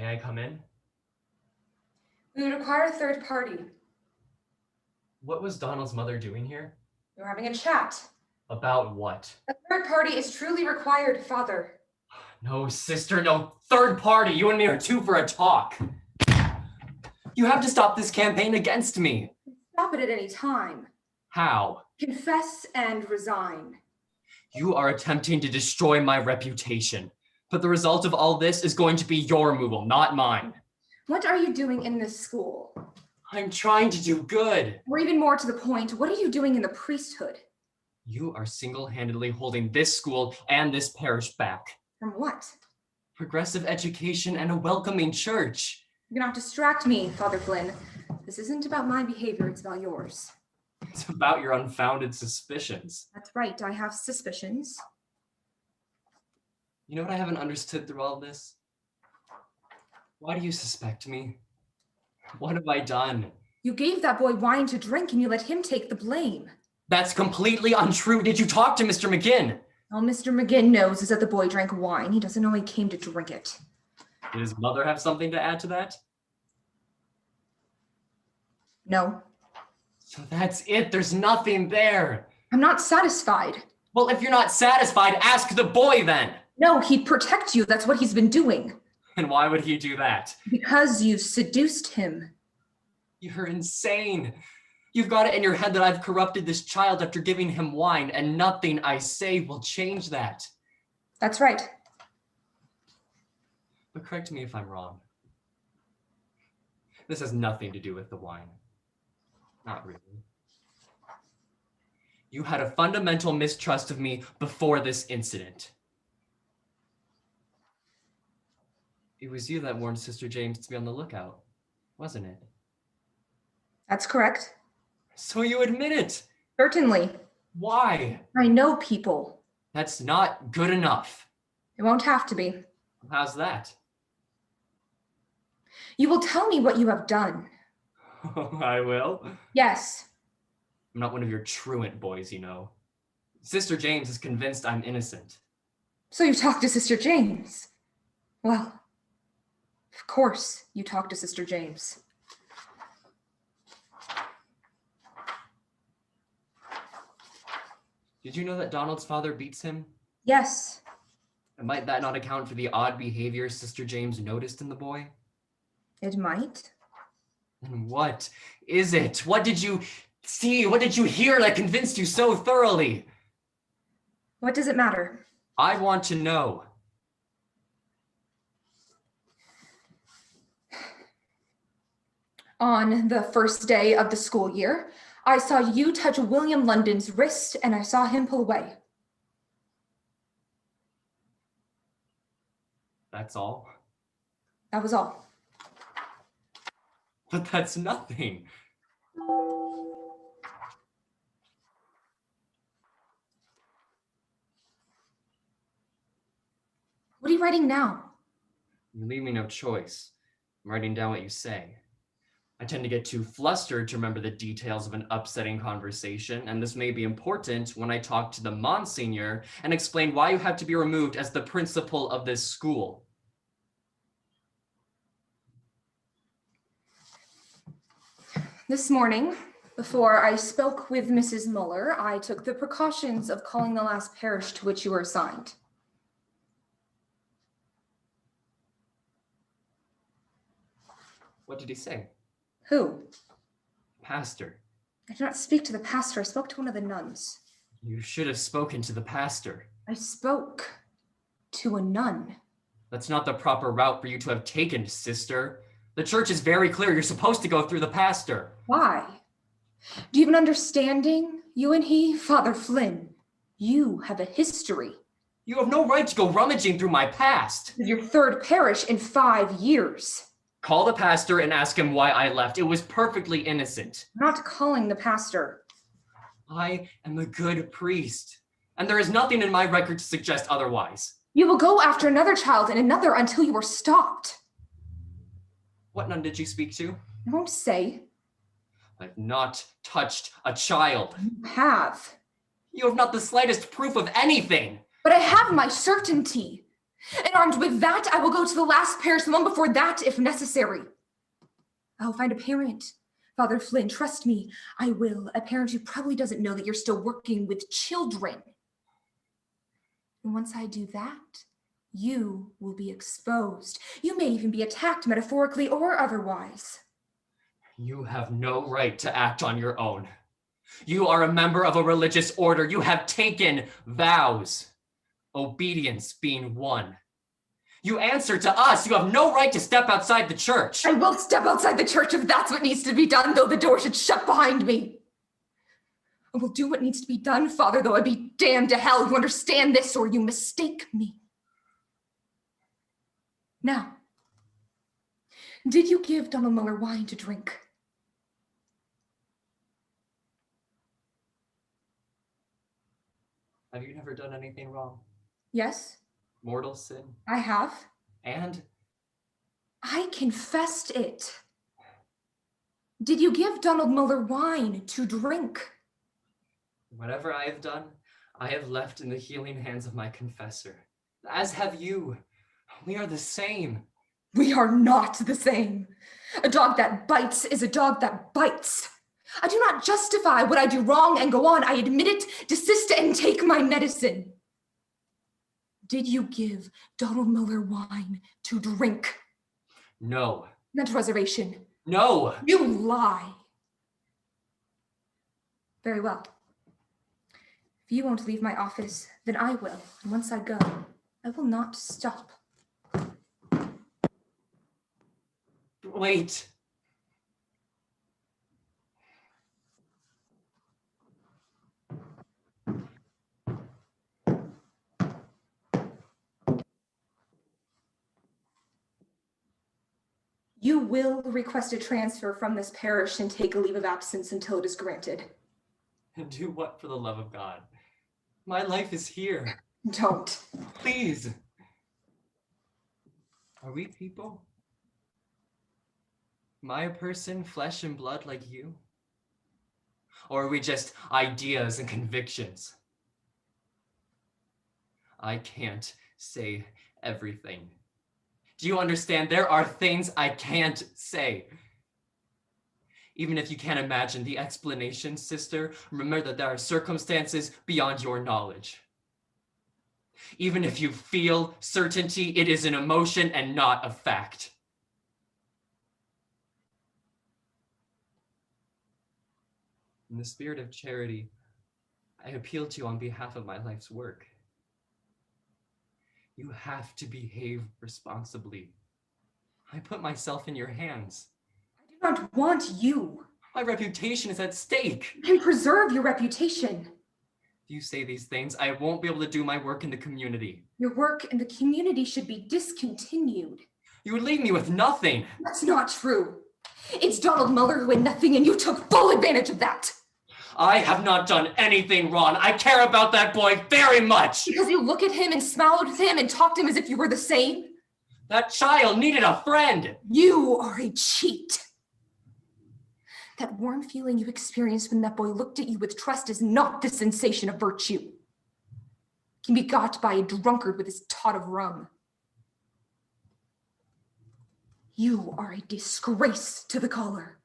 May I come in? We would require a third party. What was Donald's mother doing here? We're having a chat. About what? A third party is truly required, Father. No, sister, no third party. You and me are two for a talk. You have to stop this campaign against me. Stop it at any time. How? Confess and resign. You are attempting to destroy my reputation. But the result of all this is going to be your removal, not mine. What are you doing in this school? I'm trying to do good. Or even more to the point, what are you doing in the priesthood? You are single-handedly holding this school and this parish back. From what? Progressive education and a welcoming church. You're not distract me, Father Flynn. This isn't about my behavior, it's about yours. It's about your unfounded suspicions. That's right, I have suspicions. You know what I haven't understood through all this? Why do you suspect me? What have I done? You gave that boy wine to drink and you let him take the blame. That's completely untrue. Did you talk to Mr. McGinn? All Mr. McGinn knows is that the boy drank wine. He doesn't know he came to drink it. Did his mother have something to add to that? No. So that's it. There's nothing there. I'm not satisfied. Well, if you're not satisfied, ask the boy then. No, he'd protect you. That's what he's been doing. And why would he do that? Because you seduced him. You're insane. You've got it in your head that I've corrupted this child after giving him wine, and nothing I say will change that. That's right. But correct me if I'm wrong. This has nothing to do with the wine. Not really. You had a fundamental mistrust of me before this incident. It was you that warned Sister James to be on the lookout, wasn't it? That's correct. So you admit it. Certainly. Why? I know people. That's not good enough. It won't have to be. How's that? You will tell me what you have done. I will. Yes. I'm not one of your truant boys, you know. Sister James is convinced I'm innocent. So you talked to Sister James? Well, of course you talked to Sister James. Did you know that Donald's father beats him? Yes. And might that not account for the odd behavior Sister James noticed in the boy? It might. And what is it? What did you see? What did you hear that convinced you so thoroughly? What does it matter? I want to know. On the first day of the school year, I saw you touch William London's wrist and I saw him pull away. That's all? That was all. But that's nothing. What are you writing now? You leave me no choice. I'm writing down what you say. I tend to get too flustered to remember the details of an upsetting conversation, and this may be important when I talk to the Monsignor and explain why you have to be removed as the principal of this school. This morning, before I spoke with Mrs. Muller, I took the precautions of calling the last parish to which you were assigned. What did he say? Who? Pastor. I did not speak to the pastor. I spoke to one of the nuns. You should have spoken to the pastor. I spoke to a nun. That's not the proper route for you to have taken, sister. The church is very clear. You're supposed to go through the pastor. Why? Do you have an understanding? You and he, Father Flynn. You have a history. You have no right to go rummaging through my past. This is your third parish in 5 years. Call the pastor and ask him why I left. It was perfectly innocent. I'm not calling the pastor. I am a good priest, and there is nothing in my record to suggest otherwise. You will go after another child and another until you are stopped. What nun did you speak to? I won't say. I've not touched a child. You have. You have not the slightest proof of anything. But I have my certainty. And armed with that, I will go to the last parish, the one before that, if necessary. I will find a parent. Father Flynn, trust me, I will. A parent who probably doesn't know that you're still working with children. And once I do that, you will be exposed. You may even be attacked metaphorically or otherwise. You have no right to act on your own. You are a member of a religious order. You have taken vows, obedience being one. You answer to us. You have no right to step outside the church. I will step outside the church if that's what needs to be done, though the door should shut behind me. I will do what needs to be done, Father, though I be damned to hell. You understand this, or you mistake me. Now, did you give Donald Muller wine to drink? Have you never done anything wrong? Yes. Mortal sin? I have. And? I confessed it. Did you give Donald Muller wine to drink? Whatever I have done, I have left in the healing hands of my confessor. As have you. We are the same. We are not the same. A dog that bites is a dog that bites. I do not justify what I do wrong and go on. I admit it, desist, and take my medicine. Did you give Donald Muller wine to drink? No. Not reservation. No. You lie. Very well. If you won't leave my office, then I will. And once I go, I will not stop. Wait. You will request a transfer from this parish and take a leave of absence until it is granted. And do what for the love of God? My life is here. Don't. Please. Are we people? Am I a person, flesh and blood like you? Or are we just ideas and convictions? I can't say everything. Do you understand? There are things I can't say. Even if you can't imagine the explanation, sister, remember that there are circumstances beyond your knowledge. Even if you feel certainty, it is an emotion and not a fact. In the spirit of charity, I appeal to you on behalf of my life's work. You have to behave responsibly. I put myself in your hands. I do not want you. My reputation is at stake. You can preserve your reputation. If you say these things, I won't be able to do my work in the community. Your work in the community should be discontinued. You would leave me with nothing. That's not true. It's Donald Muller who had nothing, and you took full advantage of that. I have not done anything wrong. I care about that boy very much. Because you look at him and smiled with him and talked to him as if you were the same. That child needed a friend. You are a cheat. That warm feeling you experienced when that boy looked at you with trust is not the sensation of virtue. It can be got by a drunkard with his tot of rum. You are a disgrace to the caller.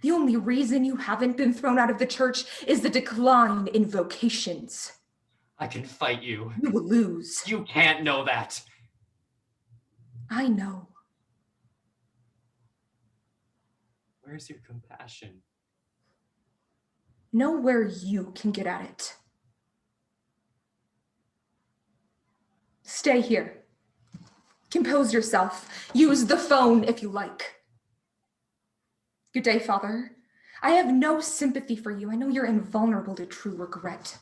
The only reason you haven't been thrown out of the church is the decline in vocations. I can fight you. You will lose. You can't know that. I know. Where's your compassion? Know where you can get at it. Stay here. Compose yourself. Use the phone if you like. Good day, Father. I have no sympathy for you. I know you're invulnerable to true regret.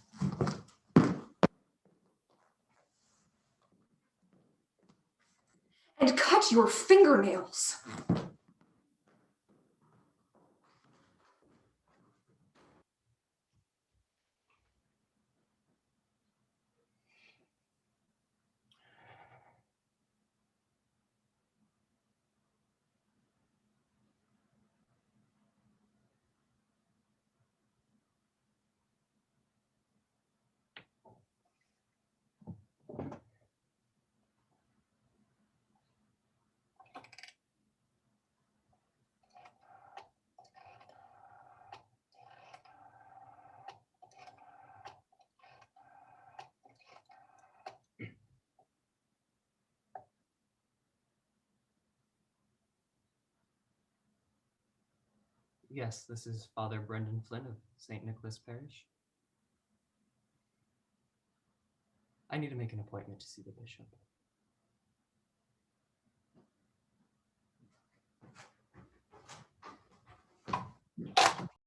And cut your fingernails. Yes, this is Father Brendan Flynn of St. Nicholas Parish. I need to make an appointment to see the bishop.